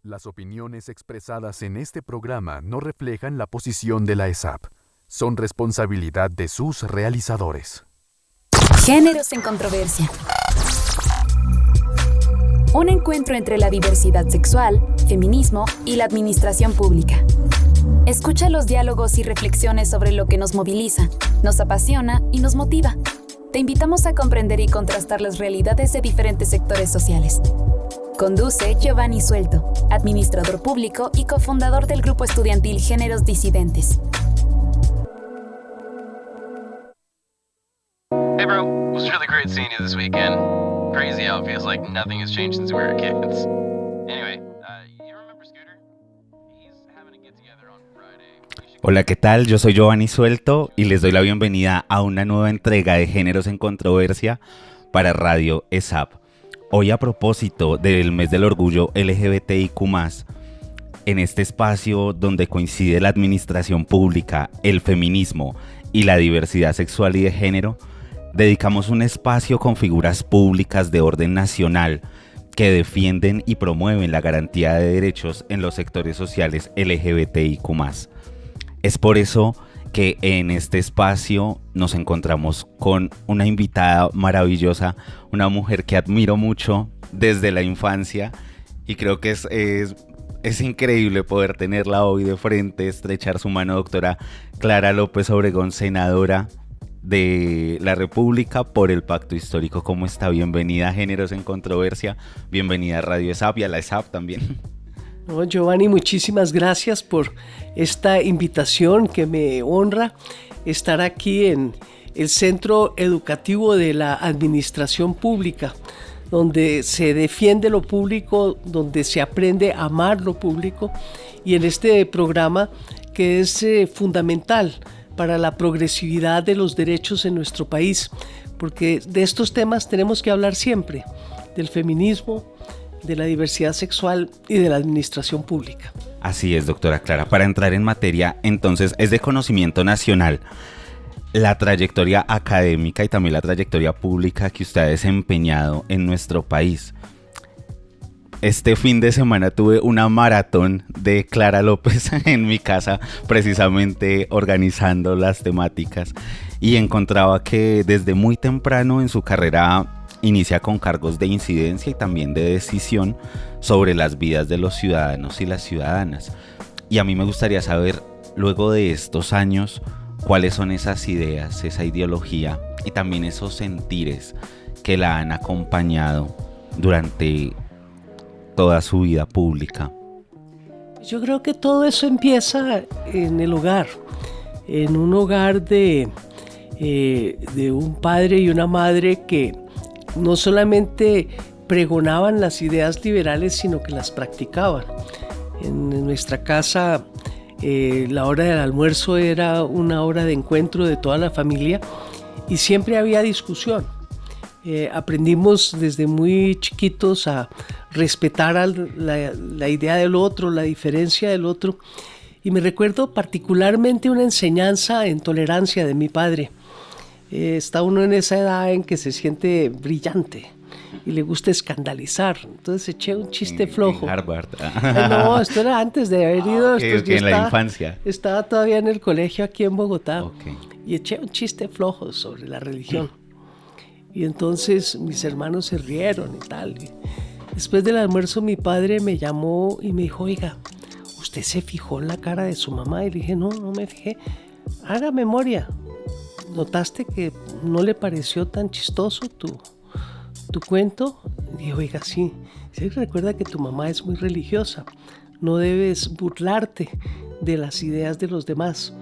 Las opiniones expresadas en este programa no reflejan la posición de la ESAP. Son responsabilidad de sus realizadores. Géneros en controversia. Un encuentro entre la diversidad sexual, feminismo y la administración pública. Escucha los diálogos y reflexiones sobre lo que nos moviliza, nos apasiona y nos motiva. Te invitamos a comprender y contrastar las realidades de diferentes sectores sociales. Conduce Giovanni Suelto, administrador público y cofundador del grupo estudiantil Géneros Disidentes. Hey bro, it was really great seeing you this weekend. Crazy how it feels like nothing has changed since we were kids. Anyway, you remember Scooter? He's having a get together on Friday. Hola, ¿qué tal? Yo soy Giovanni Suelto y les doy la bienvenida a una nueva entrega de Géneros en Controversia para Radio ESAP. Hoy, a propósito del mes del orgullo LGBTIQ+, en este espacio donde coincide la administración pública, el feminismo y la diversidad sexual y de género, dedicamos un espacio con figuras públicas de orden nacional que defienden y promueven la garantía de derechos en los sectores sociales LGBTIQ+. Es por eso que en este espacio nos encontramos con una invitada maravillosa, una mujer que admiro mucho desde la infancia y creo que es increíble poder tenerla hoy de frente, estrechar su mano, doctora Clara López Obregón, senadora de la República por el Pacto Histórico. ¿Cómo está? Bienvenida a Géneros en Controversia, bienvenida a Radio ESAP y a la ESAP también. No, Giovanni, muchísimas gracias por esta invitación que me honra estar aquí en el Centro Educativo de la Administración Pública, donde se defiende lo público, donde se aprende a amar lo público y en este programa que es fundamental para la progresividad de los derechos en nuestro país, porque de estos temas tenemos que hablar siempre, del feminismo, de la diversidad sexual y de la administración pública. Así es, doctora Clara. Para entrar en materia, entonces, es de conocimiento nacional la trayectoria académica y también la trayectoria pública que usted ha desempeñado en nuestro país. Este fin de semana tuve una maratón de Clara López en mi casa, precisamente organizando las temáticas, y encontraba que desde muy temprano en su carrera inicia con cargos de incidencia y también de decisión sobre las vidas de los ciudadanos y las ciudadanas. Y a mí me gustaría saber, luego de estos años, cuáles son esas ideas, esa ideología y también esos sentires que la han acompañado durante toda su vida pública. Yo creo que todo eso empieza en el hogar, en un hogar de un padre y una madre que no solamente pregonaban las ideas liberales, sino que las practicaban. En nuestra casa, la hora del almuerzo era una hora de encuentro de toda la familia y siempre había discusión. Aprendimos desde muy chiquitos a respetar la idea del otro, la diferencia del otro. Y me recuerdo particularmente una enseñanza en tolerancia de mi padre. Está uno en esa edad en que se siente brillante y le gusta escandalizar. Entonces eché un chiste flojo. En Harvard. No, esto era antes de haber ido. En la infancia. Estaba todavía en el colegio aquí en Bogotá. Okay. Y eché un chiste flojo sobre la religión. Y entonces mis hermanos se rieron y tal. Y después del almuerzo mi padre me llamó y me dijo, oiga, ¿usted se fijó en la cara de su mamá? Y le dije, no me fijé. Haga memoria. ¿Notaste que no le pareció tan chistoso tu cuento? Y dije, oiga, sí. Recuerda que tu mamá es muy religiosa. No debes burlarte de las ideas de los demás.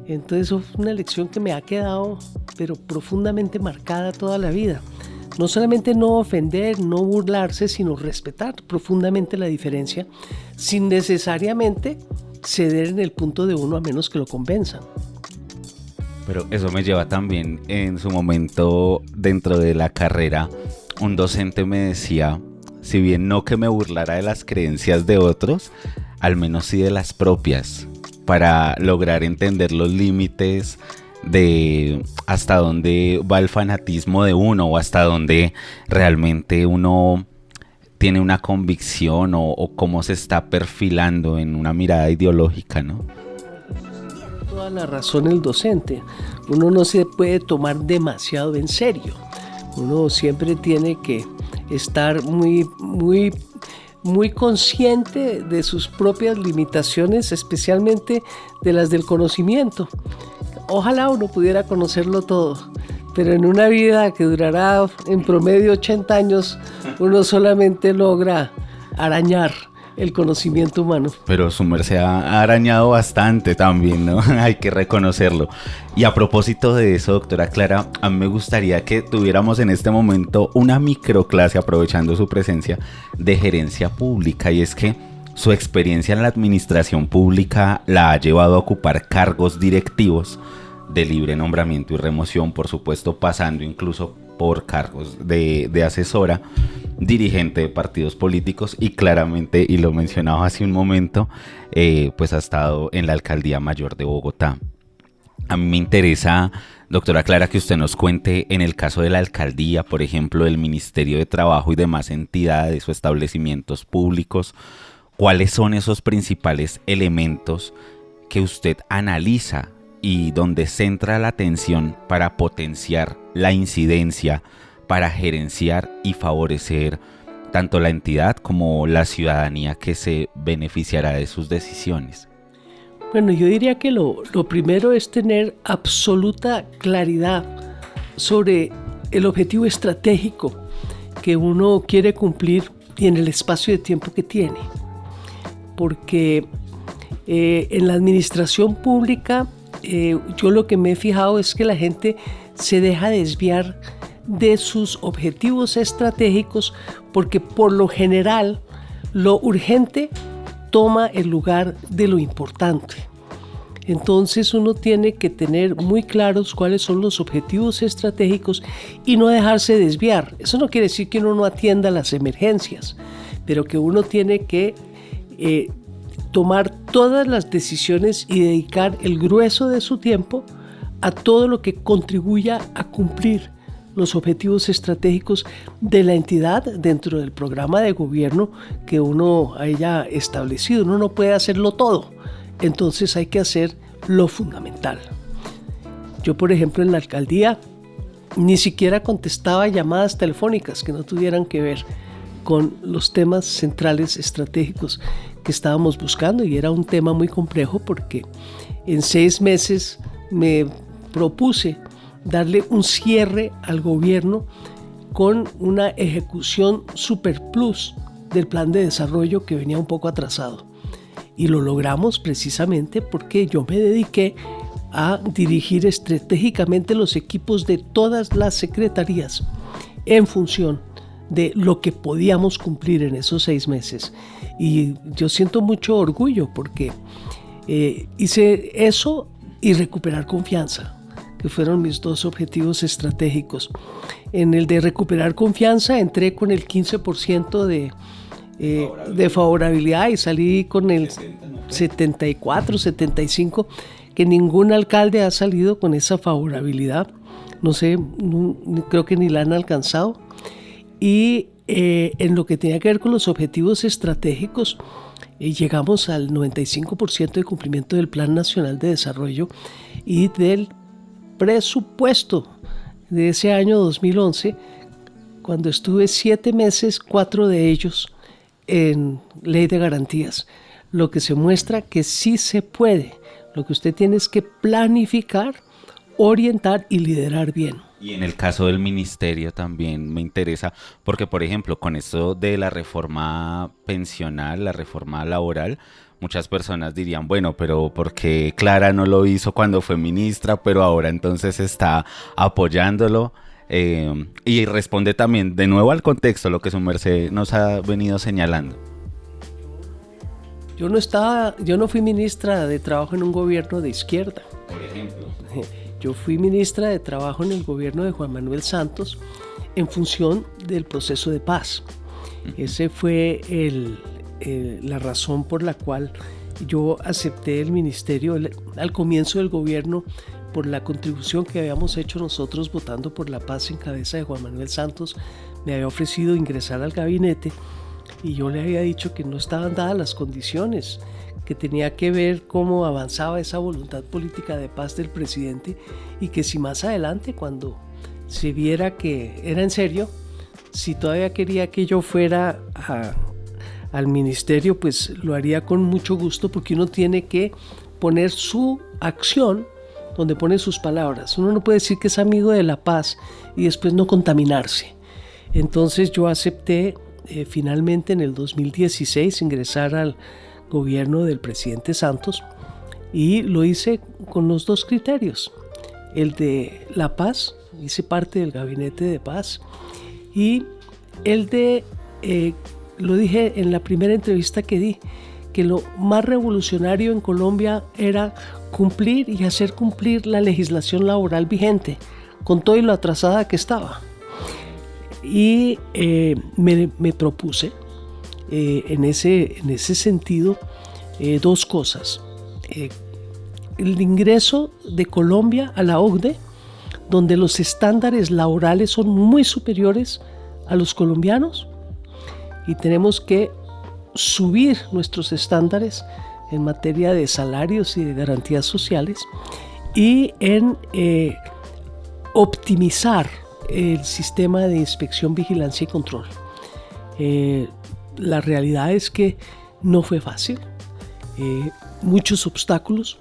Entonces eso fue una lección que me ha quedado, pero profundamente marcada toda la vida. No solamente no ofender, no burlarse, sino respetar profundamente la diferencia, sin necesariamente ceder en el punto de uno a menos que lo convenzan. Pero eso me lleva también, en su momento dentro de la carrera, un docente me decía, si bien no que me burlara de las creencias de otros, al menos sí de las propias, para lograr entender los límites de hasta dónde va el fanatismo de uno o hasta dónde realmente uno tiene una convicción o cómo se está perfilando en una mirada ideológica, ¿no? Toda la razón el docente. Uno no se puede tomar demasiado en serio. Uno siempre tiene que estar muy consciente de sus propias limitaciones, especialmente de las del conocimiento. Ojalá uno pudiera conocerlo todo, pero en una vida que durará en promedio 80 años, uno solamente logra arañar el conocimiento humano. Pero su merced ha arañado bastante también, ¿no? Hay que reconocerlo. Y a propósito de eso, doctora Clara, a mí me gustaría que tuviéramos en este momento una microclase, aprovechando su presencia, de gerencia pública. Y es que su experiencia en la administración pública la ha llevado a ocupar cargos directivos de libre nombramiento y remoción, por supuesto, pasando incluso por cargos de asesora, dirigente de partidos políticos y claramente, y lo mencionaba hace un momento, pues ha estado en la Alcaldía Mayor de Bogotá. A mí me interesa, doctora Clara, que usted nos cuente en el caso de la alcaldía, por ejemplo, del Ministerio de Trabajo y demás entidades o establecimientos públicos, cuáles son esos principales elementos que usted analiza y donde centra la atención para potenciar la incidencia, para gerenciar y favorecer tanto la entidad como la ciudadanía que se beneficiará de sus decisiones. Bueno, yo diría que lo primero es tener absoluta claridad sobre el objetivo estratégico que uno quiere cumplir y en el espacio de tiempo que tiene. Porque en la administración pública yo lo que me he fijado es que la gente se deja desviar de sus objetivos estratégicos porque por lo general lo urgente toma el lugar de lo importante. Entonces uno tiene que tener muy claros cuáles son los objetivos estratégicos y no dejarse desviar. Eso no quiere decir que uno no atienda las emergencias, pero que uno tiene que tomar todas las decisiones y dedicar el grueso de su tiempo a todo lo que contribuya a cumplir los objetivos estratégicos de la entidad dentro del programa de gobierno que uno haya establecido. Uno no puede hacerlo todo, entonces hay que hacer lo fundamental. Yo, por ejemplo, en la alcaldía ni siquiera contestaba llamadas telefónicas que no tuvieran que ver con los temas centrales estratégicos que estábamos buscando, y era un tema muy complejo porque en 6 meses me propuse darle un cierre al gobierno con una ejecución super plus del plan de desarrollo que venía un poco atrasado, y lo logramos precisamente porque yo me dediqué a dirigir estratégicamente los equipos de todas las secretarías en función de lo que podíamos cumplir en esos 6 meses. Y yo siento mucho orgullo porque hice eso y recuperar confianza, que fueron mis 2 objetivos estratégicos. En el de recuperar confianza entré con el 15% de favorabilidad y salí con el 74, 75%, que ningún alcalde ha salido con esa favorabilidad. No sé, creo que ni la han alcanzado. Y en lo que tenía que ver con los objetivos estratégicos, llegamos al 95% de cumplimiento del Plan Nacional de Desarrollo y del presupuesto de ese año 2011, cuando estuve 7 meses, 4 de ellos en Ley de Garantías, lo que se muestra que sí se puede. Lo que usted tiene es que planificar, orientar y liderar bien. Y en el caso del ministerio también me interesa, porque por ejemplo con esto de la reforma pensional, la reforma laboral, muchas personas dirían, bueno, pero ¿por qué Clara no lo hizo cuando fue ministra, pero ahora entonces está apoyándolo? Y responde también de nuevo al contexto, lo que su merced nos ha venido señalando. Yo no fui ministra de Trabajo en un gobierno de izquierda. Por ejemplo. Yo fui ministra de Trabajo en el gobierno de Juan Manuel Santos en función del proceso de paz. Ese fue la razón por la cual yo acepté el ministerio. Al comienzo del gobierno por la contribución que habíamos hecho nosotros votando por la paz en cabeza de Juan Manuel Santos, me había ofrecido ingresar al gabinete y yo le había dicho que no estaban dadas las condiciones, que tenía que ver cómo avanzaba esa voluntad política de paz del presidente y que si más adelante, cuando se viera que era en serio, si todavía quería que yo fuera al ministerio, pues lo haría con mucho gusto, porque uno tiene que poner su acción donde pone sus palabras. Uno no puede decir que es amigo de la paz y después no contaminarse. Entonces yo acepté finalmente en el 2016 ingresar al gobierno del presidente Santos y lo hice con los dos criterios: el de la paz, hice parte del gabinete de paz, y el de, lo dije en la primera entrevista que di, que lo más revolucionario en Colombia era cumplir y hacer cumplir la legislación laboral vigente, con todo y lo atrasada que estaba. Y me propuse en ese sentido dos cosas: el ingreso de Colombia a la OCDE, donde los estándares laborales son muy superiores a los colombianos y tenemos que subir nuestros estándares en materia de salarios y de garantías sociales, y en optimizar el sistema de inspección, vigilancia y control. La realidad es que no fue fácil, muchos obstáculos,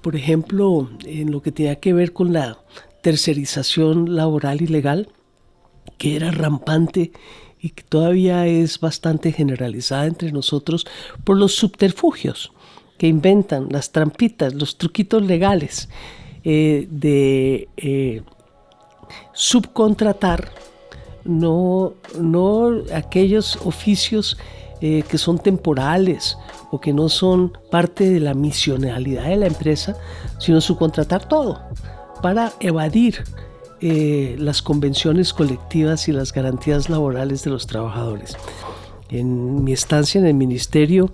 por ejemplo, en lo que tenía que ver con la tercerización laboral ilegal, que era rampante y que todavía es bastante generalizada entre nosotros por los subterfugios que inventan, las trampitas, los truquitos legales de subcontratar no aquellos oficios que son temporales o que no son parte de la misionalidad de la empresa, sino subcontratar todo para evadir las convenciones colectivas y las garantías laborales de los trabajadores. En mi estancia en el ministerio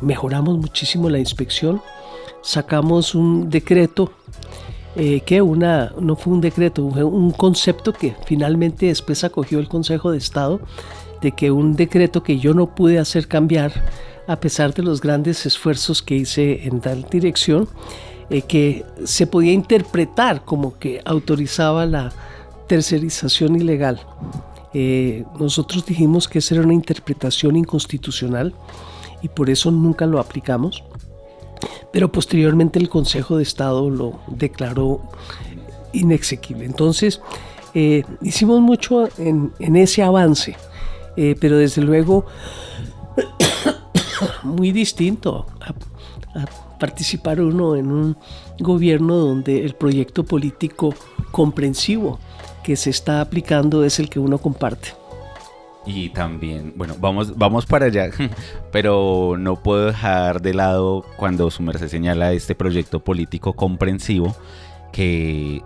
mejoramos muchísimo la inspección, sacamos un decreto no fue un decreto, fue un concepto que finalmente después acogió el Consejo de Estado, de que un decreto que yo no pude hacer cambiar a pesar de los grandes esfuerzos que hice en tal dirección, que se podía interpretar como que autorizaba la tercerización ilegal. Nosotros dijimos que esa era una interpretación inconstitucional y por eso nunca lo aplicamos, pero posteriormente el Consejo de Estado lo declaró inexequible. Entonces hicimos mucho en ese avance, pero desde luego muy distinto a participar uno en un gobierno donde el proyecto político comprensivo que se está aplicando es el que uno comparte. Y también, bueno, vamos para allá, pero no puedo dejar de lado cuando su merced señala este proyecto político comprensivo que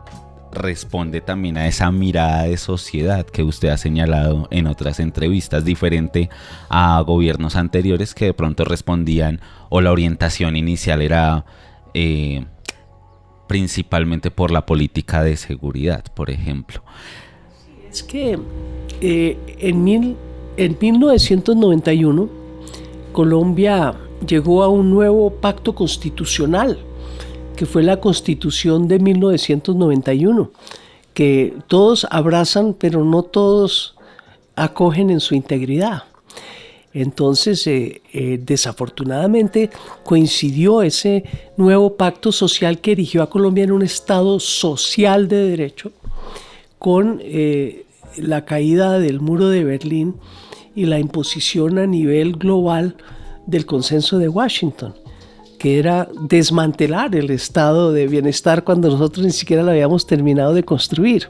responde también a esa mirada de sociedad que usted ha señalado en otras entrevistas, diferente a gobiernos anteriores que de pronto respondían, o la orientación inicial era principalmente por la política de seguridad, por ejemplo. Es que en 1991 Colombia llegó a un nuevo pacto constitucional, que fue la Constitución de 1991, que todos abrazan, pero no todos acogen en su integridad. Entonces, desafortunadamente, coincidió ese nuevo pacto social que erigió a Colombia en un Estado social de derecho con la caída del muro de Berlín y la imposición a nivel global del Consenso de Washington, que era desmantelar el estado de bienestar cuando nosotros ni siquiera lo habíamos terminado de construir.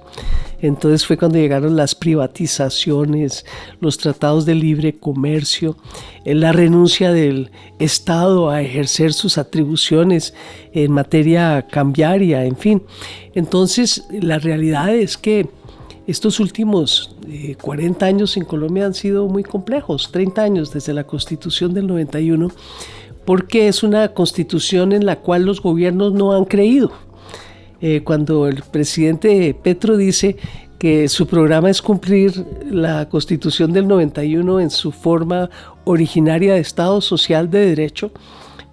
Entonces fue cuando llegaron las privatizaciones, los tratados de libre comercio, la renuncia del Estado a ejercer sus atribuciones en materia cambiaria, en fin. Entonces la realidad es que estos últimos 40 años en Colombia han sido muy complejos, 30 años desde la Constitución del 91, porque es una constitución en la cual los gobiernos no han creído. Cuando el presidente Petro dice que su programa es cumplir la Constitución del 91 en su forma originaria de Estado social de derecho,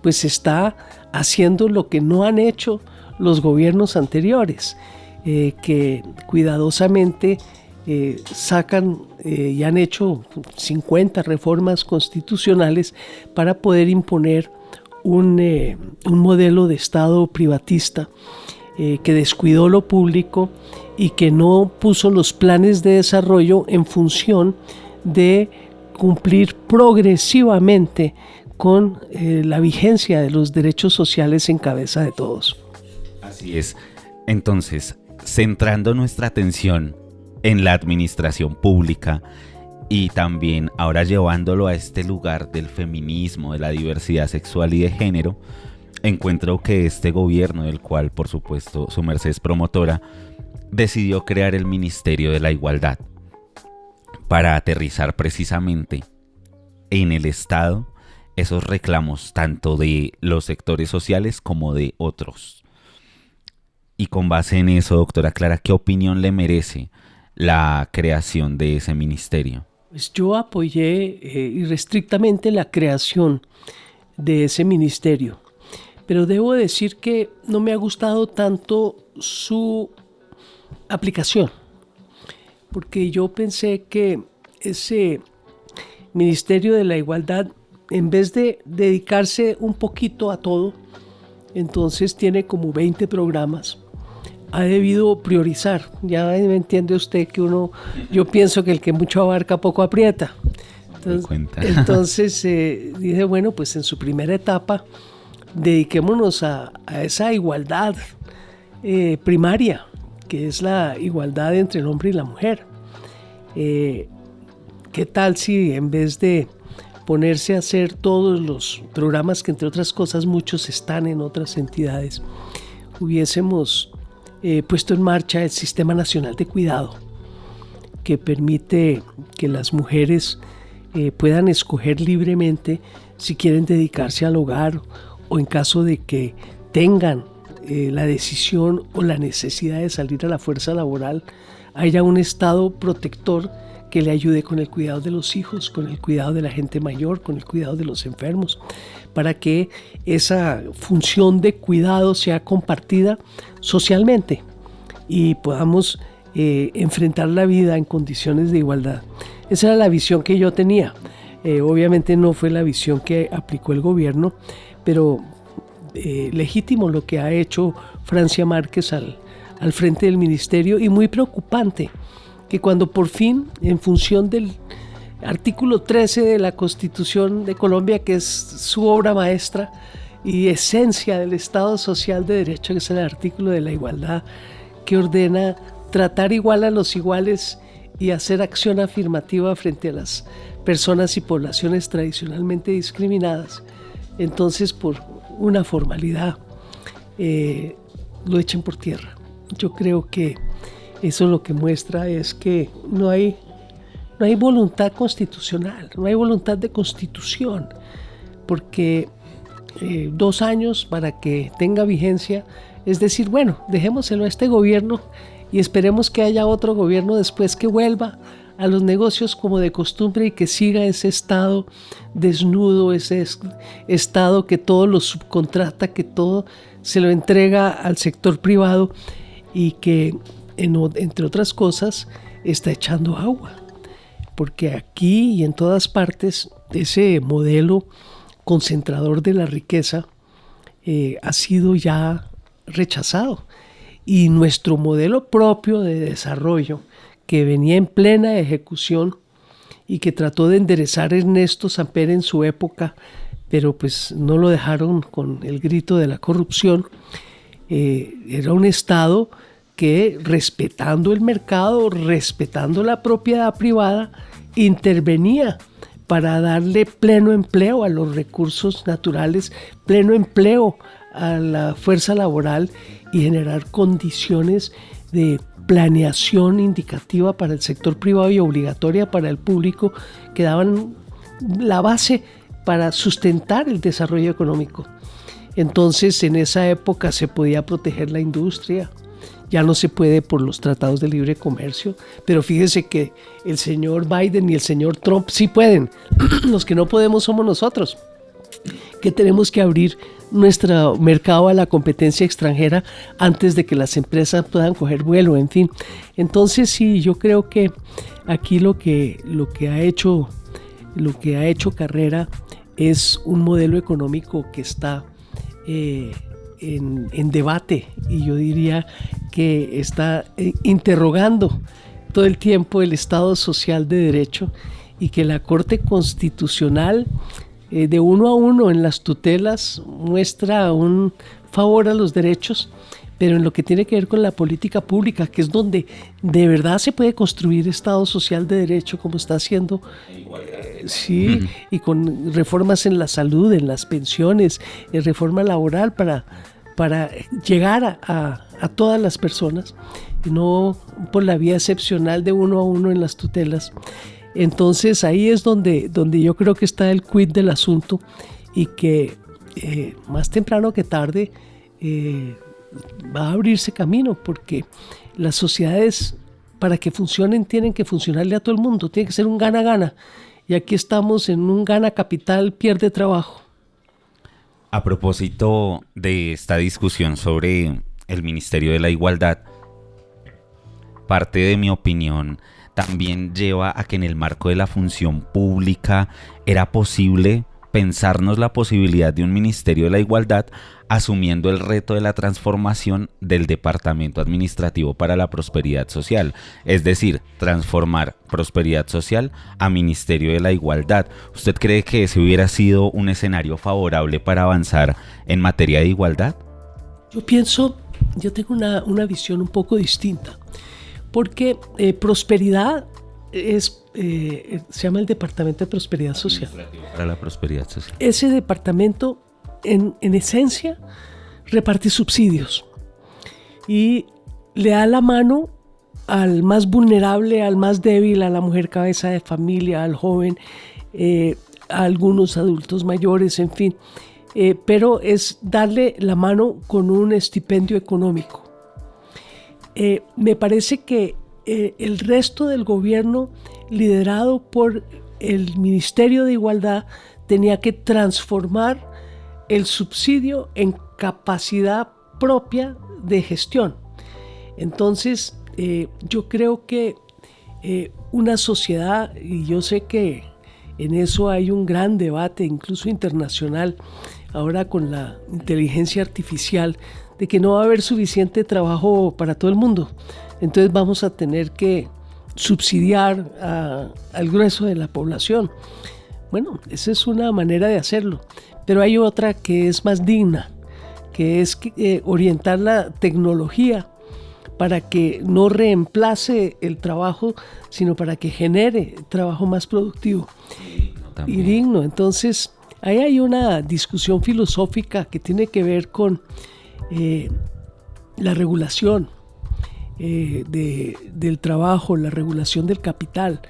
pues está haciendo lo que no han hecho los gobiernos anteriores, que cuidadosamente sacan y han hecho 50 reformas constitucionales para poder imponer un modelo de Estado privatista que descuidó lo público y que no puso los planes de desarrollo en función de cumplir progresivamente con la vigencia de los derechos sociales en cabeza de todos. Así es. Entonces, centrando nuestra atención en la administración pública y también ahora llevándolo a este lugar del feminismo, de la diversidad sexual y de género, encuentro que este gobierno, del cual por supuesto su merced es promotora, decidió crear el Ministerio de la Igualdad para aterrizar precisamente en el Estado esos reclamos tanto de los sectores sociales como de otros. Y con base en eso, doctora Clara, ¿qué opinión le merece la creación de ese ministerio? Pues yo apoyé irrestrictamente la creación de ese ministerio, pero debo decir que no me ha gustado tanto su aplicación, porque yo pensé que ese Ministerio de la Igualdad, en vez de dedicarse un poquito a todo, entonces tiene como 20 programas, ha debido priorizar. Ya me entiende usted que yo pienso que el que mucho abarca poco aprieta. Entonces dije, bueno, pues en su primera etapa dediquémonos a esa igualdad primaria, que es la igualdad entre el hombre y la mujer. ¿Qué tal si en vez de ponerse a hacer todos los programas que entre otras cosas muchos están en otras entidades, hubiésemos puesto en marcha el Sistema Nacional de Cuidado, que permite que las mujeres puedan escoger libremente si quieren dedicarse al hogar o en caso de que tengan la decisión o la necesidad de salir a la fuerza laboral, haya un Estado protector que le ayude con el cuidado de los hijos, con el cuidado de la gente mayor, con el cuidado de los enfermos, para que esa función de cuidado sea compartida socialmente y podamos enfrentar la vida en condiciones de igualdad. Esa era la visión que yo tenía. Obviamente no fue la visión que aplicó el gobierno, pero legítimo lo que ha hecho Francia Márquez al frente del ministerio, y muy preocupante que cuando por fin, en función del artículo 13 de la Constitución de Colombia, que es su obra maestra y esencia del Estado social de derecho, que es el artículo de la igualdad, que ordena tratar igual a los iguales y hacer acción afirmativa frente a las personas y poblaciones tradicionalmente discriminadas, entonces por una formalidad lo echen por tierra. Yo creo que eso lo que muestra es que no hay voluntad constitucional, no hay voluntad de constitución, porque 2 años para que tenga vigencia, es decir, bueno, dejémoselo a este gobierno y esperemos que haya otro gobierno después que vuelva a los negocios como de costumbre y que siga ese Estado desnudo, ese Estado que todo lo subcontrata, que todo se lo entrega al sector privado y que entre otras cosas está echando agua, porque aquí y en todas partes ese modelo concentrador de la riqueza ha sido ya rechazado, y nuestro modelo propio de desarrollo, que venía en plena ejecución y que trató de enderezar Ernesto Samper en su época, pero pues no lo dejaron con el grito de la corrupción, era un Estado que, respetando el mercado, respetando la propiedad privada, intervenía para darle pleno empleo a los recursos naturales, pleno empleo a la fuerza laboral y generar condiciones de planeación indicativa para el sector privado y obligatoria para el público, que daban la base para sustentar el desarrollo económico. Entonces en esa época se podía proteger la industria. Ya no se puede por los tratados de libre comercio, pero fíjese que el señor Biden y el señor Trump sí pueden. Los que no podemos somos nosotros, que tenemos que abrir nuestro mercado a la competencia extranjera antes de que las empresas puedan coger vuelo, en fin. Entonces sí, yo creo que aquí lo que ha hecho Carrera es un modelo económico que está en debate, y yo diría que está interrogando todo el tiempo el Estado social de derecho, y que la Corte Constitucional de uno a uno en las tutelas muestra un favor a los derechos, pero en lo que tiene que ver con la política pública, que es donde de verdad se puede construir Estado social de derecho como está haciendo, sí, y con reformas en la salud, en las pensiones, en reforma laboral para llegar a todas las personas, y no por la vía excepcional de uno a uno en las tutelas. Entonces ahí es donde yo creo que está el quid del asunto, y que más temprano que tarde va a abrirse camino, porque las sociedades, para que funcionen, tienen que funcionarle a todo el mundo, tiene que ser un gana-gana, y aquí estamos en un gana capital, pierde trabajo. A propósito de esta discusión sobre el Ministerio de la Igualdad, parte de mi opinión también lleva a que en el marco de la función pública era posible pensarnos la posibilidad de un Ministerio de la Igualdad asumiendo el reto de la transformación del Departamento Administrativo para la Prosperidad Social, es decir, transformar Prosperidad Social a Ministerio de la Igualdad. ¿Usted cree que ese hubiera sido un escenario favorable para avanzar en materia de igualdad? Yo tengo una visión un poco distinta, porque prosperidad se llama el Departamento de Prosperidad Social. Para la Prosperidad Social. Ese departamento, en esencia, reparte subsidios y le da la mano al más vulnerable, al más débil, a la mujer cabeza de familia, al joven, a algunos adultos mayores, en fin. Pero es darle la mano con un estipendio económico. Me parece que el resto del gobierno, liderado por el Ministerio de Igualdad, tenía que transformar el subsidio en capacidad propia de gestión. Entonces, yo creo que una sociedad, y yo sé que en eso hay un gran debate, incluso internacional, ahora con la inteligencia artificial, de que no va a haber suficiente trabajo para todo el mundo. Entonces vamos a tener que subsidiar al grueso de la población. Bueno, esa es una manera de hacerlo, pero hay otra que es más digna, que es orientar la tecnología para que no reemplace el trabajo, sino para que genere trabajo más productivo y digno. Entonces, ahí hay una discusión filosófica que tiene que ver con la regulación del trabajo, la regulación del capital.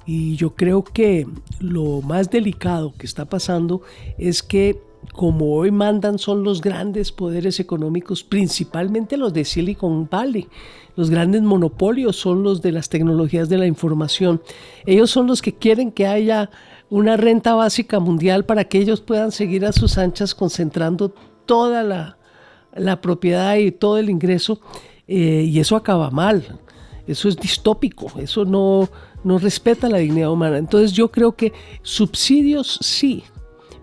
Y yo creo que lo más delicado que está pasando es que, como hoy mandan son los grandes poderes económicos, principalmente los de Silicon Valley, los grandes monopolios son los de las tecnologías de la información. Ellos son los que quieren que haya una renta básica mundial para que ellos puedan seguir a sus anchas concentrando toda la propiedad y todo el ingreso, y eso acaba mal, eso es distópico, eso no respeta la dignidad humana. Entonces yo creo que subsidios sí,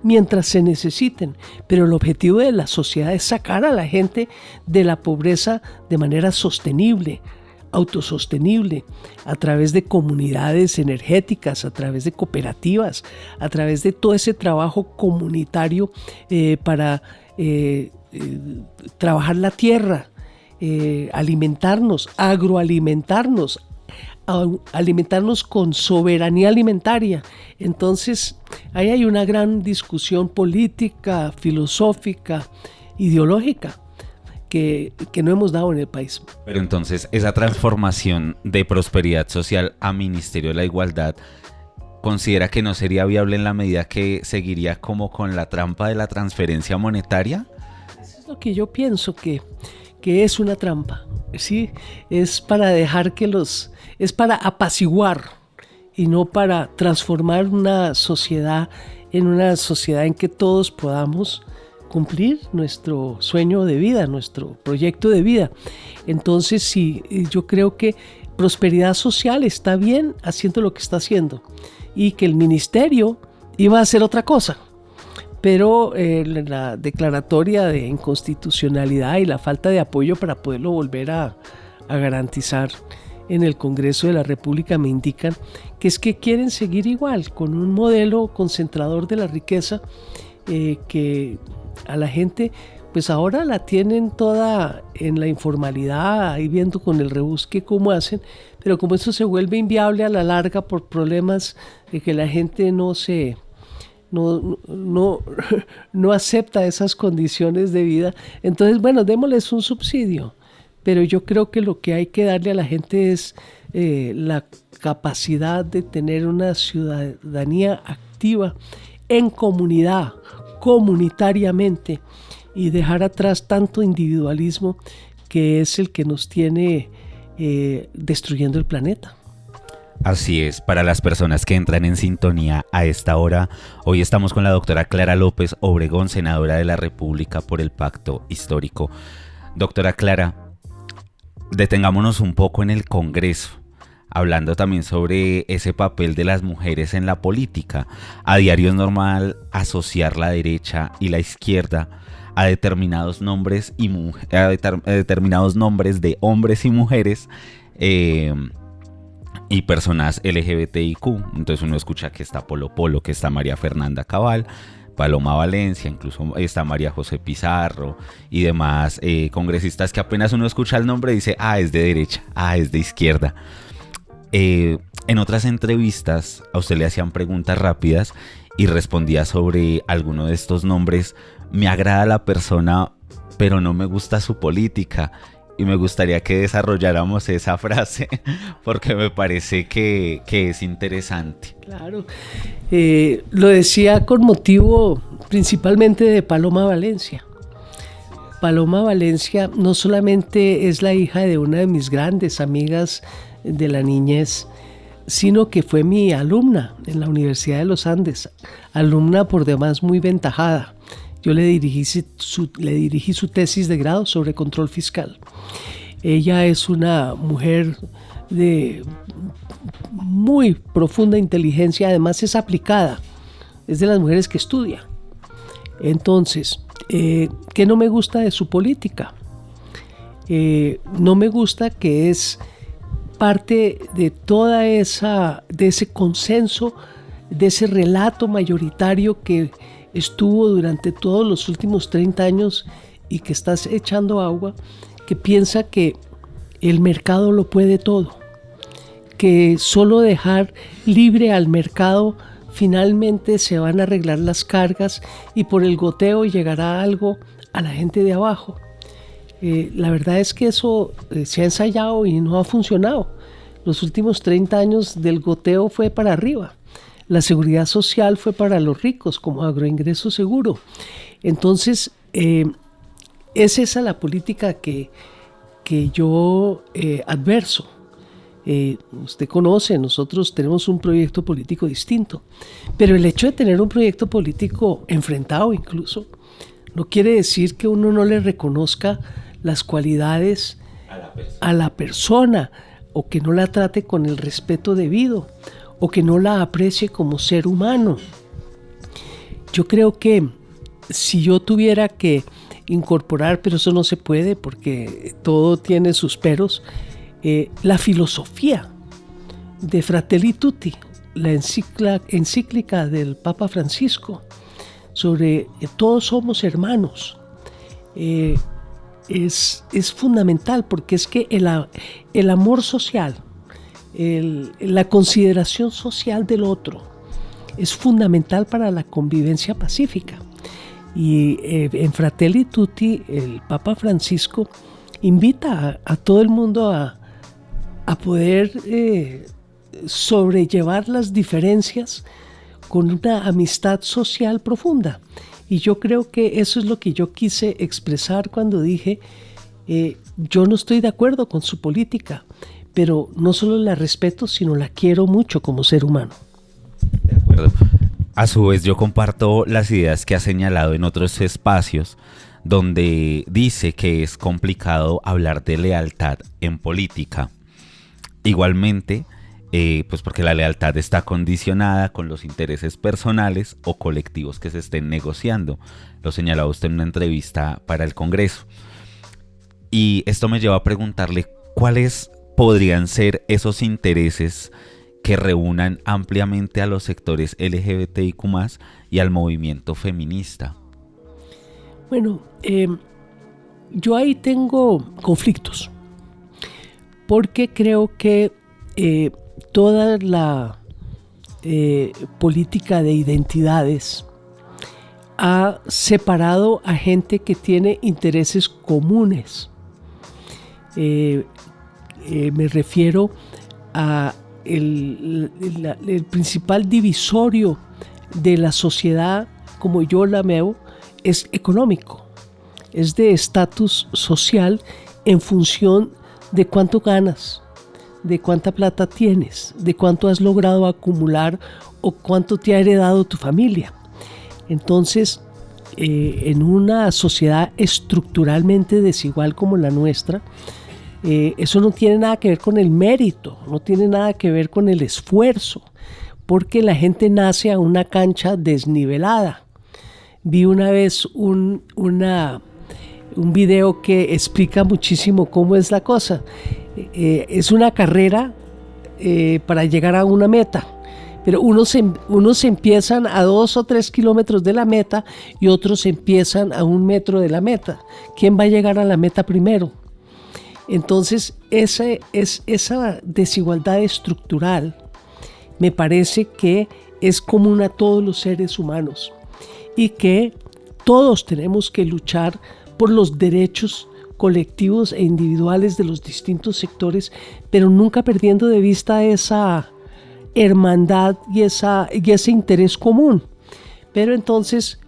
mientras se necesiten, pero el objetivo de la sociedad es sacar a la gente de la pobreza de manera sostenible, autosostenible, a través de comunidades energéticas, a través de cooperativas, a través de todo ese trabajo comunitario para trabajar la tierra, alimentarnos, agroalimentarnos, alimentarnos con soberanía alimentaria. Entonces, ahí hay una gran discusión política, filosófica, ideológica que no hemos dado en el país. Pero entonces, esa transformación de prosperidad social a Ministerio de la Igualdad, ¿considera que no sería viable en la medida que seguiría como con la trampa de la transferencia monetaria? Eso es lo que yo pienso que es una trampa, ¿sí? Es para dejar es para apaciguar y no para transformar una sociedad en que todos podamos cumplir nuestro sueño de vida, nuestro proyecto de vida. Entonces, sí, yo creo que Prosperidad Social está bien haciendo lo que está haciendo y que el ministerio iba a hacer otra cosa. Pero la declaratoria de inconstitucionalidad y la falta de apoyo para poderlo volver a garantizar en el Congreso de la República me indican que es que quieren seguir igual, con un modelo concentrador de la riqueza que a la gente pues ahora la tienen toda en la informalidad, ahí viendo con el rebusque cómo hacen, pero como eso se vuelve inviable a la larga por problemas de que la gente no acepta esas condiciones de vida, entonces bueno, démosles un subsidio, pero yo creo que lo que hay que darle a la gente es la capacidad de tener una ciudadanía activa en comunidad, comunitariamente, y dejar atrás tanto individualismo que es el que nos tiene destruyendo el planeta. Así es, para las personas que entran en sintonía a esta hora, hoy estamos con la doctora Clara López Obregón, senadora de la República por el Pacto Histórico. Doctora Clara, detengámonos un poco en el Congreso, hablando también sobre ese papel de las mujeres en la política. A diario es normal asociar la derecha y la izquierda a determinados nombres determinados nombres de hombres y mujeres y personas LGBTIQ. Entonces uno escucha que está Polo Polo, que está María Fernanda Cabal, Paloma Valencia, incluso está María José Pizarro y demás congresistas que apenas uno escucha el nombre dice, es de derecha, es de izquierda. En otras entrevistas a usted le hacían preguntas rápidas y respondía sobre alguno de estos nombres. Me agrada la persona, pero no me gusta su política. Y me gustaría que desarrolláramos esa frase porque me parece que es interesante. Claro, lo decía con motivo principalmente de Paloma Valencia. Paloma Valencia no solamente es la hija de una de mis grandes amigas de la niñez, sino que fue mi alumna en la Universidad de los Andes, alumna por demás muy ventajada. Yo le dirigí su tesis de grado sobre control fiscal. Ella es una mujer de muy profunda inteligencia, además es aplicada, es de las mujeres que estudia. Entonces, ¿qué no me gusta de su política? No me gusta que es parte de de ese consenso, de ese relato mayoritario que estuvo durante todos los últimos 30 años y que estás echando agua, que piensa que el mercado lo puede todo, que solo dejar libre al mercado finalmente se van a arreglar las cargas y por el goteo llegará algo a la gente de abajo. La verdad es que eso se ha ensayado y no ha funcionado. Los últimos 30 años del goteo fue para arriba. La seguridad social fue para los ricos, como agroingreso seguro. Entonces, es esa la política que yo adverso. Usted conoce, nosotros tenemos un proyecto político distinto, pero el hecho de tener un proyecto político enfrentado incluso, no quiere decir que uno no le reconozca las cualidades a la persona o que no la trate con el respeto debido, o que no la aprecie como ser humano. Yo creo que si yo tuviera que incorporar, pero eso no se puede porque todo tiene sus peros, la filosofía de Fratelli Tutti, la encíclica del Papa Francisco sobre todos somos hermanos, es fundamental porque es que el amor social, la consideración social del otro es fundamental para la convivencia pacífica. Y en Fratelli Tutti el Papa Francisco invita a todo el mundo a poder sobrellevar las diferencias con una amistad social profunda. Y yo creo que eso es lo que yo quise expresar cuando dije, yo no estoy de acuerdo con su política, pero no solo la respeto, sino la quiero mucho como ser humano. De acuerdo. A su vez, yo comparto las ideas que ha señalado en otros espacios, donde dice que es complicado hablar de lealtad en política. Igualmente, pues porque la lealtad está condicionada con los intereses personales o colectivos que se estén negociando. Lo señalaba usted en una entrevista para el Congreso. Y esto me lleva a preguntarle cuáles podrían ser esos intereses que reúnan ampliamente a los sectores LGBTIQ+ y al movimiento feminista. Bueno, yo ahí tengo conflictos, porque creo que toda la política de identidades ha separado a gente que tiene intereses comunes. Me refiero a el principal divisorio de la sociedad, como yo la veo, es económico, es de estatus social en función de cuánto ganas, de cuánta plata tienes, de cuánto has logrado acumular o cuánto te ha heredado tu familia. Entonces, en una sociedad estructuralmente desigual como la nuestra, eso no tiene nada que ver con el mérito, no tiene nada que ver con el esfuerzo, porque la gente nace a una cancha desnivelada. Vi una vez un video que explica muchísimo cómo es la cosa. Es una carrera para llegar a una meta, pero unos empiezan a 2 o 3 kilómetros de la meta y otros empiezan a 1 metro de la meta. ¿Quién va a llegar a la meta primero? Entonces, esa desigualdad estructural me parece que es común a todos los seres humanos y que todos tenemos que luchar por los derechos colectivos e individuales de los distintos sectores, pero nunca perdiendo de vista esa hermandad y ese interés común. Pero entonces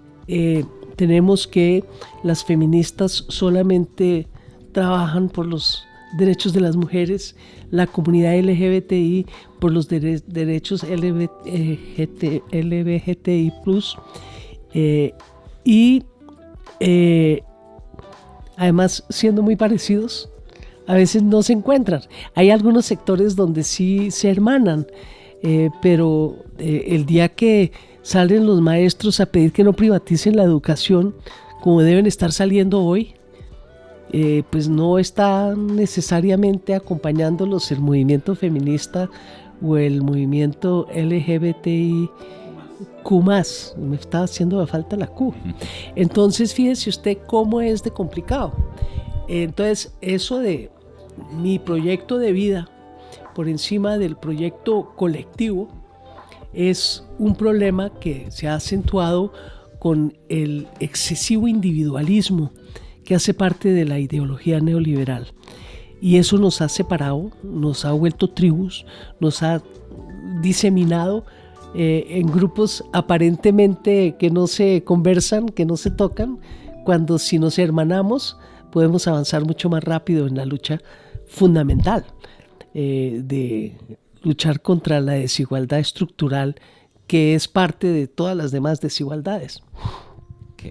tenemos que las feministas solamente trabajan por los derechos de las mujeres, la comunidad LGBTI por los derechos LGBTI+, y además, siendo muy parecidos, a veces no se encuentran. Hay algunos sectores donde sí se hermanan, pero el día que salen los maestros a pedir que no privaticen la educación, como deben estar saliendo hoy, pues no está necesariamente acompañándolos el movimiento feminista o el movimiento LGBTIQ+. Me está haciendo falta la Q. Entonces, fíjese usted cómo es de complicado. Entonces, eso de mi proyecto de vida por encima del proyecto colectivo es un problema que se ha acentuado con el excesivo individualismo que hace parte de la ideología neoliberal. Y eso nos ha separado, nos ha vuelto tribus, nos ha diseminado en grupos aparentemente que no se conversan, que no se tocan, cuando si nos hermanamos podemos avanzar mucho más rápido en la lucha fundamental de luchar contra la desigualdad estructural que es parte de todas las demás desigualdades.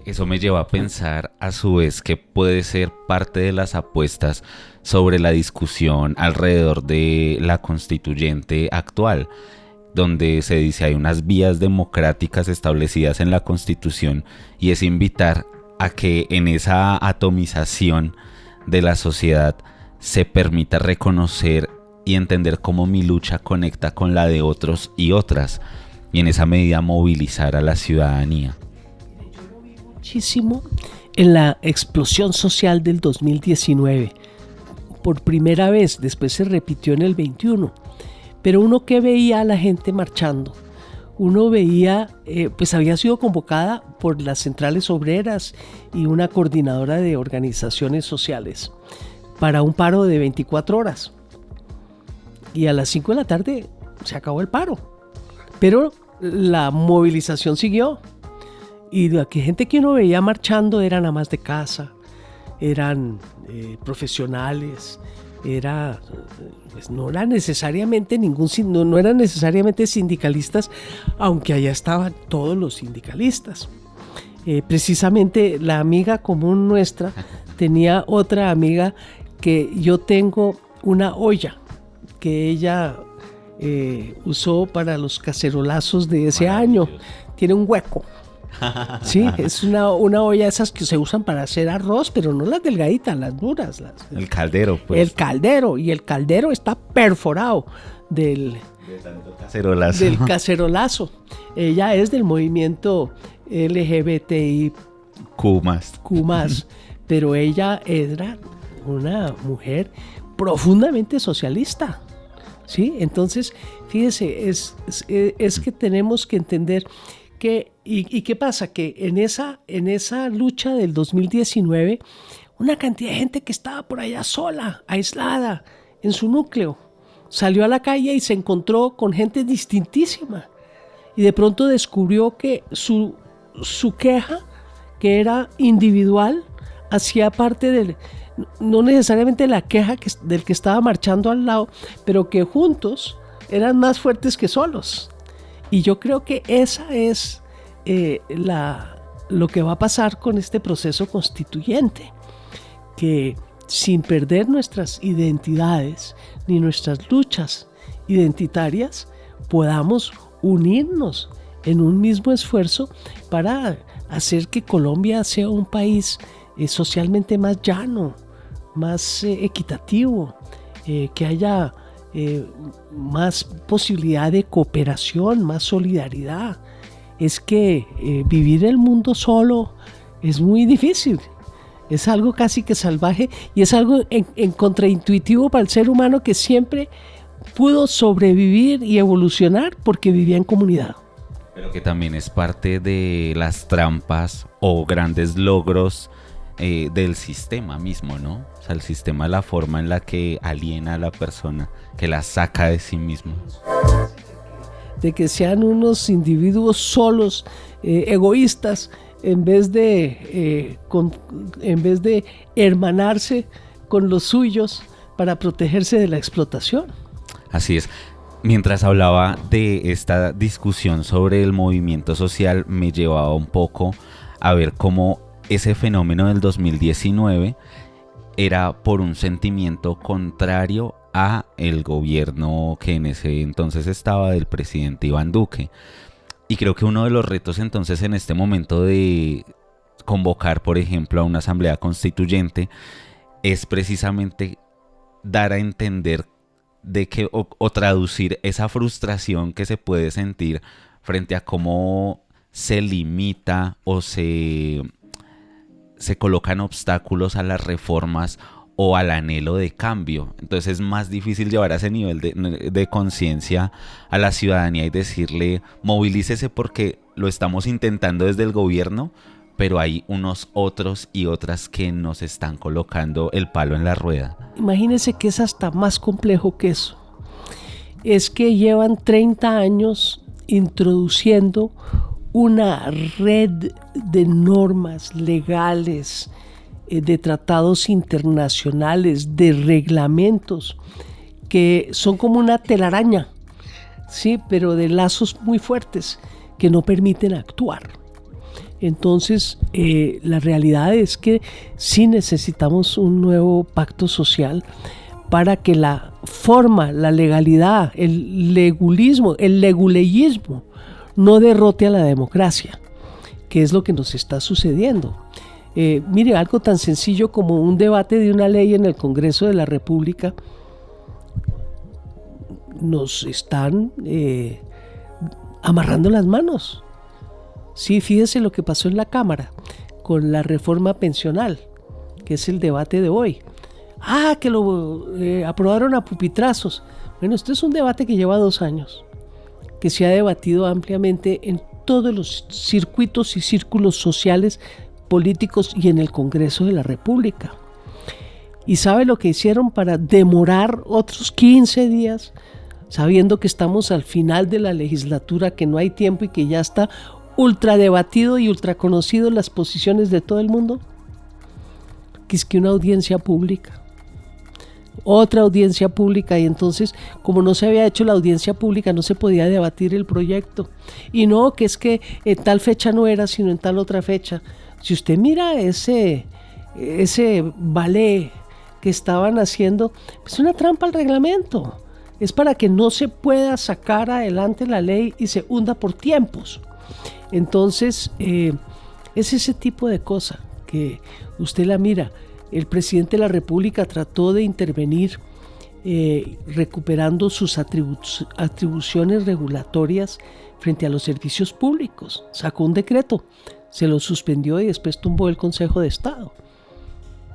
Eso me lleva a pensar a su vez que puede ser parte de las apuestas sobre la discusión alrededor de la constituyente actual, donde se dice hay unas vías democráticas establecidas en la Constitución y es invitar a que en esa atomización de la sociedad se permita reconocer y entender cómo mi lucha conecta con la de otros y otras, y en esa medida movilizar a la ciudadanía. Muchísimo en la explosión social del 2019. Por primera vez, después se repitió en el 21. Pero uno que veía a la gente marchando, uno veía, pues había sido convocada por las centrales obreras y una coordinadora de organizaciones sociales para un paro de 24 horas. Y a las 5 de la tarde se acabó el paro. Pero la movilización siguió. Y la gente que uno veía marchando eran amas de casa, eran profesionales, pues no eran necesariamente no eran necesariamente sindicalistas, aunque allá estaban todos los sindicalistas. Precisamente la amiga común nuestra tenía otra amiga que yo tengo una olla que ella usó para los cacerolazos de ese año. Tiene un hueco. Sí, es una olla esas que se usan para hacer arroz, pero no las delgaditas, las duras. El caldero, pues. El caldero, y el caldero está perforado del cacerolazo. Ella es del movimiento LGBTI Q+, pero ella era una mujer profundamente socialista. ¿Sí? Entonces, fíjese, es que tenemos que entender que, ¿y qué pasa? Que en esa lucha del 2019, una cantidad de gente que estaba por allá sola, aislada, en su núcleo, salió a la calle y se encontró con gente distintísima. Y de pronto descubrió que su queja, que era individual, hacía parte no necesariamente la queja del que estaba marchando al lado, pero que juntos eran más fuertes que solos. Y yo creo que esa es lo que va a pasar con este proceso constituyente, que sin perder nuestras identidades ni nuestras luchas identitarias, podamos unirnos en un mismo esfuerzo para hacer que Colombia sea un país socialmente más llano, más equitativo, que haya más posibilidad de cooperación, más solidaridad. Es que vivir el mundo solo es muy difícil, es algo casi que salvaje y es algo en contraintuitivo para el ser humano, que siempre pudo sobrevivir y evolucionar porque vivía en comunidad. Pero que también es parte de las trampas o grandes logros del sistema mismo, ¿no? O sea, el sistema, la forma en la que aliena a la persona, que la saca de sí mismo. De que sean unos individuos solos, egoístas, en vez de hermanarse con los suyos para protegerse de la explotación. Así es. Mientras hablaba de esta discusión sobre el movimiento social, me llevaba un poco a ver cómo ese fenómeno del 2019 era por un sentimiento contrario a el gobierno que en ese entonces estaba del presidente Iván Duque. Y creo que uno de los retos entonces en este momento de convocar, por ejemplo, a una asamblea constituyente es precisamente dar a entender de que o traducir esa frustración que se puede sentir frente a cómo se limita o se colocan obstáculos a las reformas o al anhelo de cambio. Entonces es más difícil llevar a ese nivel de conciencia a la ciudadanía y decirle, movilícese porque lo estamos intentando desde el gobierno, pero hay unos otros y otras que nos están colocando el palo en la rueda. Imagínense que es hasta más complejo que eso. Es que llevan 30 años introduciendo una red de normas legales, de tratados internacionales, de reglamentos, que son como una telaraña, ¿sí? Pero de lazos muy fuertes que no permiten actuar. Entonces, la realidad es que sí necesitamos un nuevo pacto social para que la forma, la legalidad, el legulismo, el leguleyismo no derrote a la democracia, que es lo que nos está sucediendo. Mire, algo tan sencillo como un debate de una ley en el Congreso de la República, nos están amarrando las manos. Sí, fíjese lo que pasó en la Cámara con la reforma pensional, que es el debate de hoy. Que lo aprobaron a pupitrazos. Bueno, esto es un debate que lleva 2 años, que se ha debatido ampliamente en todos los circuitos y círculos sociales, políticos y en el Congreso de la República. ¿Y sabe lo que hicieron para demorar otros 15 días sabiendo que estamos al final de la legislatura, que no hay tiempo y que ya está ultra debatido y ultra conocido las posiciones de todo el mundo? Que es que una audiencia pública, otra audiencia pública, y entonces como no se había hecho la audiencia pública no se podía debatir el proyecto, y no, que es que en tal fecha no era sino en tal otra fecha. Si usted mira ese ballet que estaban haciendo, es una trampa al reglamento, es para que no se pueda sacar adelante la ley y se hunda por tiempos. Entonces es ese tipo de cosa que usted la mira. El presidente de la República trató de intervenir recuperando sus atribuciones regulatorias frente a los servicios públicos. Sacó un decreto, se lo suspendió y después tumbó el Consejo de Estado.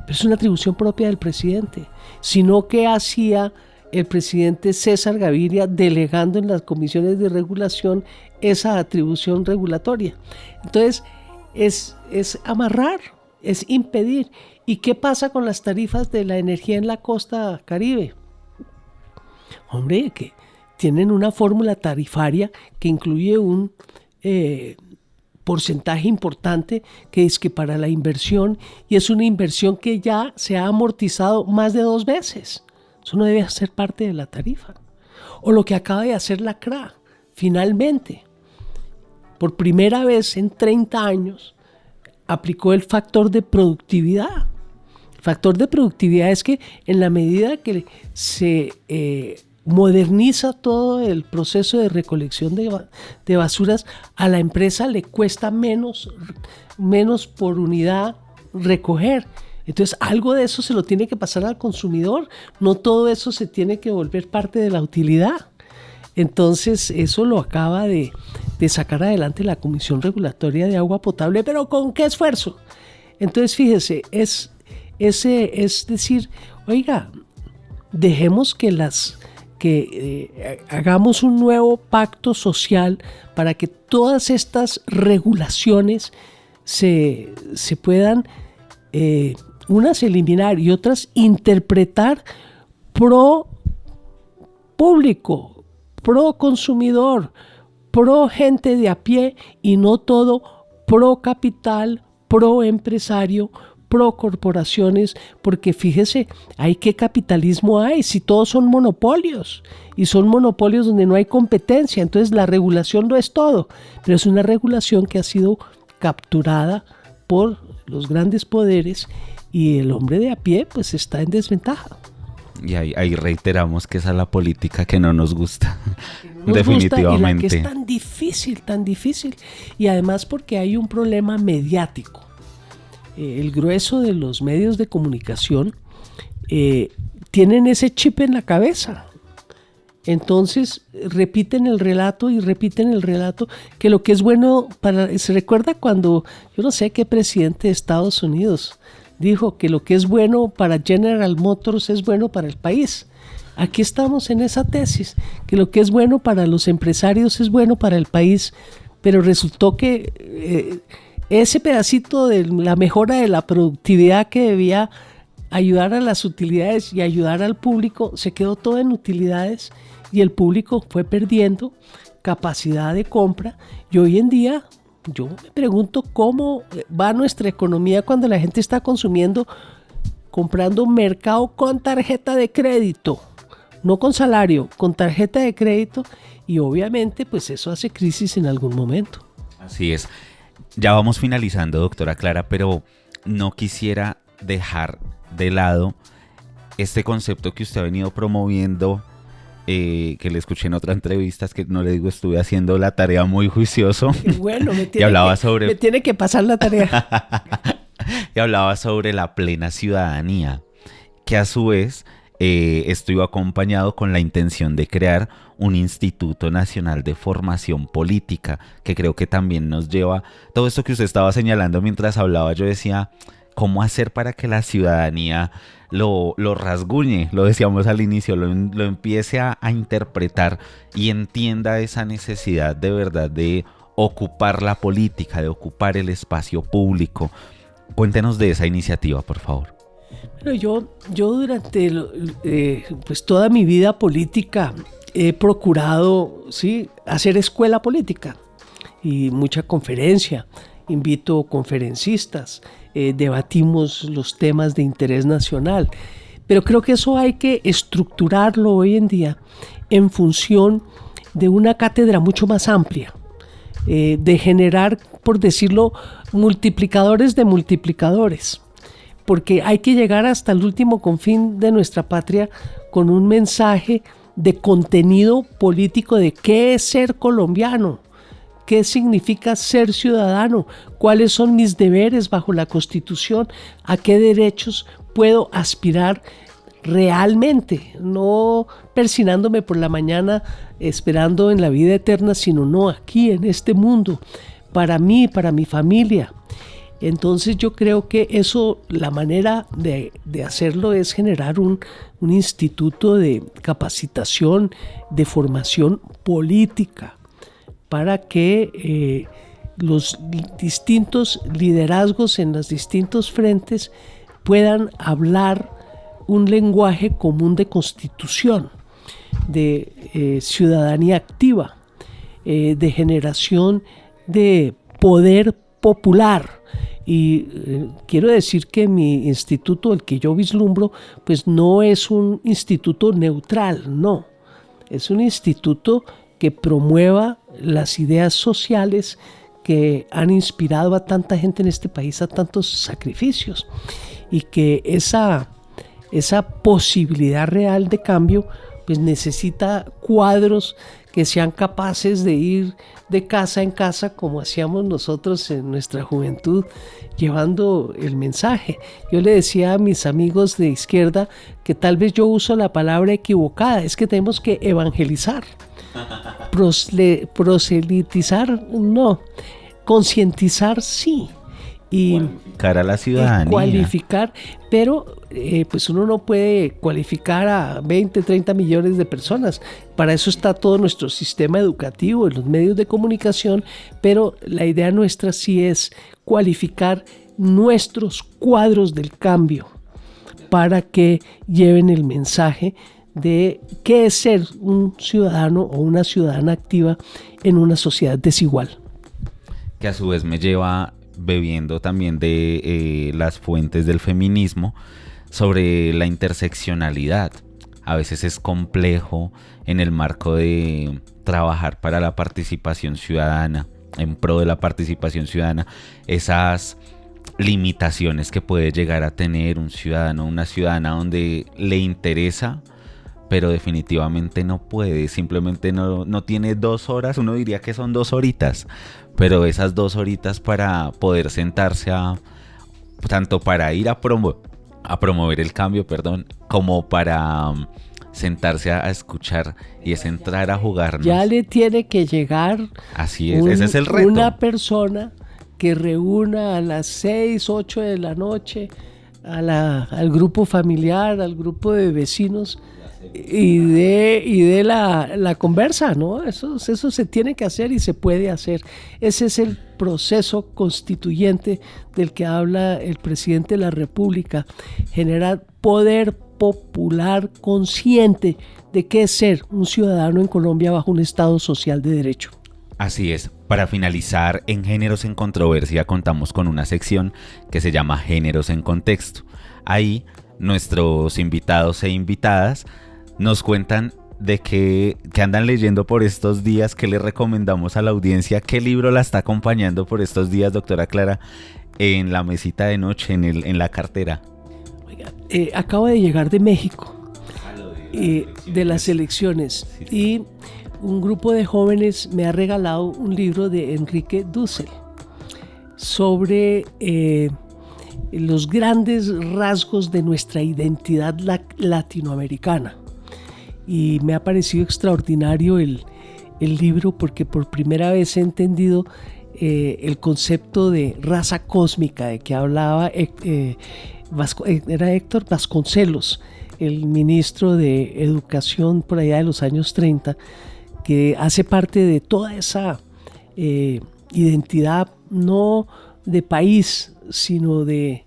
Pero es una atribución propia del presidente. Sino que hacía el presidente César Gaviria delegando en las comisiones de regulación esa atribución regulatoria. Entonces es amarrar, es impedir. ¿Y qué pasa con las tarifas de la energía en la costa Caribe? Hombre, que tienen una fórmula tarifaria que incluye un porcentaje importante que es que para la inversión, y es una inversión que ya se ha amortizado más de 2 veces. Eso no debe ser parte de la tarifa. O lo que acaba de hacer la CRA, finalmente, por primera vez en 30 años, aplicó el factor de productividad. El factor de productividad es que en la medida que se moderniza todo el proceso de recolección de basuras, a la empresa le cuesta menos por unidad recoger. Entonces algo de eso se lo tiene que pasar al consumidor, no todo eso se tiene que volver parte de la utilidad. Entonces eso lo acaba de sacar adelante la Comisión Regulatoria de Agua Potable, pero ¿con qué esfuerzo? Entonces fíjese, es decir, oiga, dejemos que hagamos un nuevo pacto social para que todas estas regulaciones se puedan unas eliminar y otras interpretar pro público, pro consumidor, pro gente de a pie, y no todo pro capital, pro empresario, pro corporaciones, porque fíjese, ¿qué capitalismo hay si todos son monopolios? Y son monopolios donde no hay competencia. Entonces la regulación no es todo, pero es una regulación que ha sido capturada por los grandes poderes, y el hombre de a pie pues está en desventaja. Y ahí reiteramos que esa es la política que no nos gusta, nos definitivamente. Gusta, y la que es tan difícil, y además porque hay un problema mediático. El grueso de los medios de comunicación tienen ese chip en la cabeza. Entonces repiten el relato, que lo que es bueno se recuerda cuando, yo no sé qué presidente de Estados Unidos dijo que lo que es bueno para General Motors es bueno para el país. Aquí estamos en esa tesis, que lo que es bueno para los empresarios es bueno para el país, pero resultó que ese pedacito de la mejora de la productividad que debía ayudar a las utilidades y ayudar al público, se quedó todo en utilidades, y el público fue perdiendo capacidad de compra. Y hoy en día yo me pregunto cómo va nuestra economía cuando la gente está comprando mercado con tarjeta de crédito, no con salario, con tarjeta de crédito, y obviamente pues eso hace crisis en algún momento. Así es. Ya vamos finalizando, doctora Clara, pero no quisiera dejar de lado este concepto que usted ha venido promoviendo, que le escuché en otras entrevistas, que no le digo, estuve haciendo la tarea muy juicioso. Bueno, me tiene que pasar la tarea. Y hablaba sobre la plena ciudadanía, que a su vez estuvo acompañado con la intención de crear un Instituto Nacional de Formación Política, que creo que también nos lleva, todo esto que usted estaba señalando mientras hablaba, yo decía, ¿cómo hacer para que la ciudadanía lo rasguñe? Lo decíamos al inicio, lo empiece a interpretar y entienda esa necesidad de verdad de ocupar la política, de ocupar el espacio público. Cuéntenos de esa iniciativa, por favor. Bueno, yo durante pues toda mi vida política he procurado, ¿sí?, hacer escuela política y mucha conferencia. Invito conferencistas, debatimos los temas de interés nacional. Pero creo que eso hay que estructurarlo hoy en día en función de una cátedra mucho más amplia, de generar, por decirlo, multiplicadores de multiplicadores, porque hay que llegar hasta el último confín de nuestra patria con un mensaje de contenido político de qué es ser colombiano, qué significa ser ciudadano, cuáles son mis deberes bajo la Constitución, a qué derechos puedo aspirar realmente, no persinándome por la mañana esperando en la vida eterna, sino no aquí en este mundo, para mí, para mi familia. Entonces yo creo que eso, la manera de hacerlo es generar un instituto de capacitación, de formación política, para que los distintos liderazgos en los distintos frentes puedan hablar un lenguaje común de constitución, de ciudadanía activa, de generación de poder popular. Y quiero decir que mi instituto, el que yo vislumbro, pues no es un instituto neutral, no. Es un instituto que promueva las ideas sociales que han inspirado a tanta gente en este país a tantos sacrificios, y que esa posibilidad real de cambio pues necesita cuadros que sean capaces de ir de casa en casa como hacíamos nosotros en nuestra juventud, llevando el mensaje. Yo le decía a mis amigos de izquierda que tal vez yo uso la palabra equivocada, es que tenemos que evangelizar. Proselitizar no, concientizar sí, y cualificar a la ciudadanía. Cualificar, pero pues uno no puede cualificar a 20, 30 millones de personas. Para eso está todo nuestro sistema educativo, los medios de comunicación, pero la idea nuestra sí es cualificar nuestros cuadros del cambio para que lleven el mensaje de qué es ser un ciudadano o una ciudadana activa en una sociedad desigual. Que a su vez me lleva, bebiendo también de las fuentes del feminismo, sobre la interseccionalidad. A veces es complejo en el marco de trabajar para la participación ciudadana, en pro de la participación ciudadana, esas limitaciones que puede llegar a tener un ciudadano o una ciudadana donde le interesa, pero definitivamente no puede, simplemente no tiene 2 horas, uno diría que son 2 horitas, pero esas 2 horitas para poder sentarse tanto para ir a promover el cambio, como para sentarse a escuchar, y es entrar a jugarnos. Ya le tiene que llegar, así es, ese es el reto. Una persona que reúna a las 6, 8 de la noche al grupo familiar, al grupo de vecinos, y de la conversa, ¿no? Eso se tiene que hacer y se puede hacer. Ese es el proceso constituyente del que habla el presidente de la República, generar poder popular consciente de qué es ser un ciudadano en Colombia bajo un Estado social de derecho. Así es. Para finalizar, en Géneros en Controversia contamos con una sección que se llama Géneros en Contexto. Ahí nuestros invitados e invitadas nos cuentan de qué andan leyendo por estos días, qué le recomendamos a la audiencia, qué libro la está acompañando por estos días, doctora Clara, en la mesita de noche, en la cartera. Oiga, acabo de llegar de México, de las elecciones, y un grupo de jóvenes me ha regalado un libro de Enrique Dussel sobre los grandes rasgos de nuestra identidad latinoamericana. Y me ha parecido extraordinario el libro, porque por primera vez he entendido el concepto de raza cósmica de que hablaba era Héctor Vasconcelos, el ministro de Educación por allá de los años 30, que hace parte de toda esa identidad no de país, sino de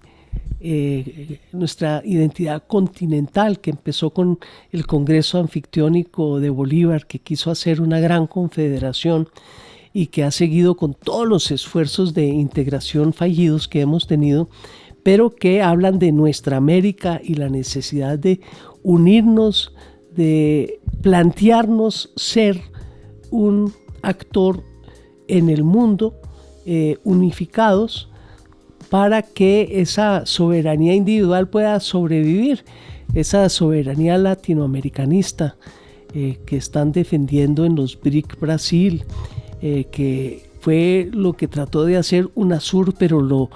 nuestra identidad continental, que empezó con el Congreso Anfictiónico de Bolívar, que quiso hacer una gran confederación y que ha seguido con todos los esfuerzos de integración fallidos que hemos tenido, pero que hablan de nuestra América y la necesidad de unirnos, de plantearnos ser un actor en el mundo, unificados, para que esa soberanía individual pueda sobrevivir, esa soberanía latinoamericanista que están defendiendo en los BRIC Brasil, que fue lo que trató de hacer UNASUR, pero lo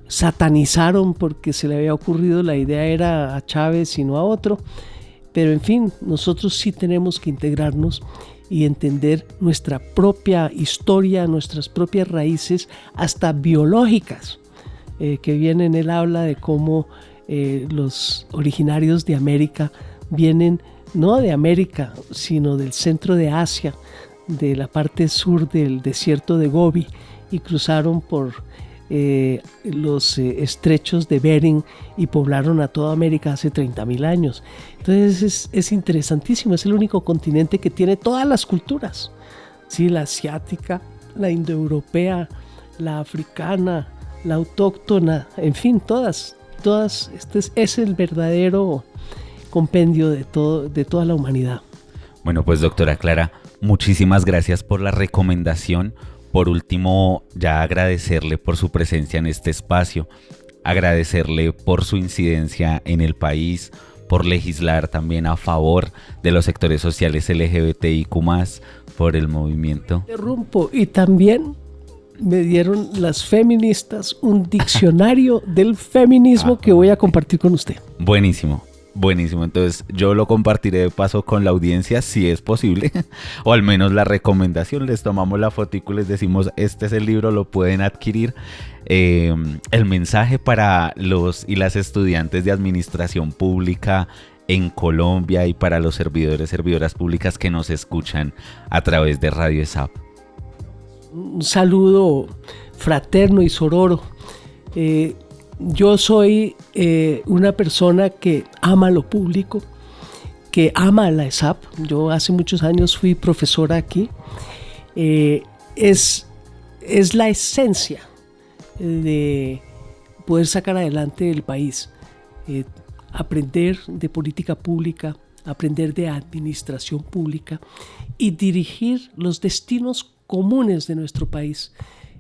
satanizaron porque se le había ocurrido, la idea era a Chávez y no a otro. Pero en fin, nosotros sí tenemos que integrarnos y entender nuestra propia historia, nuestras propias raíces, hasta biológicas, que vienen. Él habla de cómo los originarios de América vienen no de América, sino del centro de Asia, de la parte sur del desierto de Gobi, y cruzaron por los estrechos de Bering y poblaron a toda América hace 30.000 años. Entonces es interesantísimo, es el único continente que tiene todas las culturas, ¿sí? La asiática, la indoeuropea, la africana, la autóctona, en fin, todas. Este es el verdadero compendio de toda la humanidad. Bueno, pues doctora Clara, muchísimas gracias por la recomendación. Por último, ya agradecerle por su presencia en este espacio, agradecerle por su incidencia en el país, por legislar también a favor de los sectores sociales LGBTIQ+, por el movimiento. Interrumpo, y también me dieron las feministas un diccionario del feminismo que voy a compartir con usted. Buenísimo. Buenísimo, entonces yo lo compartiré de paso con la audiencia si es posible, o al menos la recomendación, les tomamos la fotico y les decimos este es el libro, lo pueden adquirir. El mensaje para los y las estudiantes de administración pública en Colombia y para los servidores, servidoras públicas que nos escuchan a través de Radio ESAP. Un saludo fraterno y sororo. Yo soy una persona que ama lo público, que ama a la ESAP. Yo hace muchos años fui profesora aquí. Es la esencia de poder sacar adelante el país. Aprender de política pública, aprender de administración pública y dirigir los destinos comunes de nuestro país.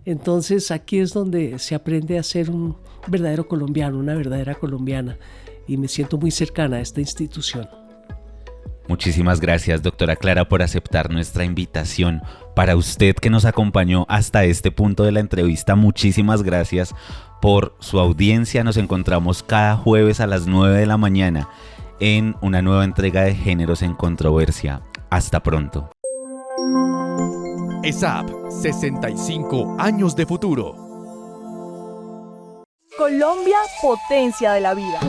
Entonces aquí es donde se aprende a ser un verdadero colombiano, una verdadera colombiana, y me siento muy cercana a esta institución. Muchísimas gracias, doctora Clara, por aceptar nuestra invitación. Para usted que nos acompañó hasta este punto de la entrevista, muchísimas gracias por su audiencia. Nos encontramos cada jueves a las 9 de la mañana en una nueva entrega de Géneros en Controversia. Hasta pronto. ESAP, 65 años de futuro. Colombia, potencia de la vida.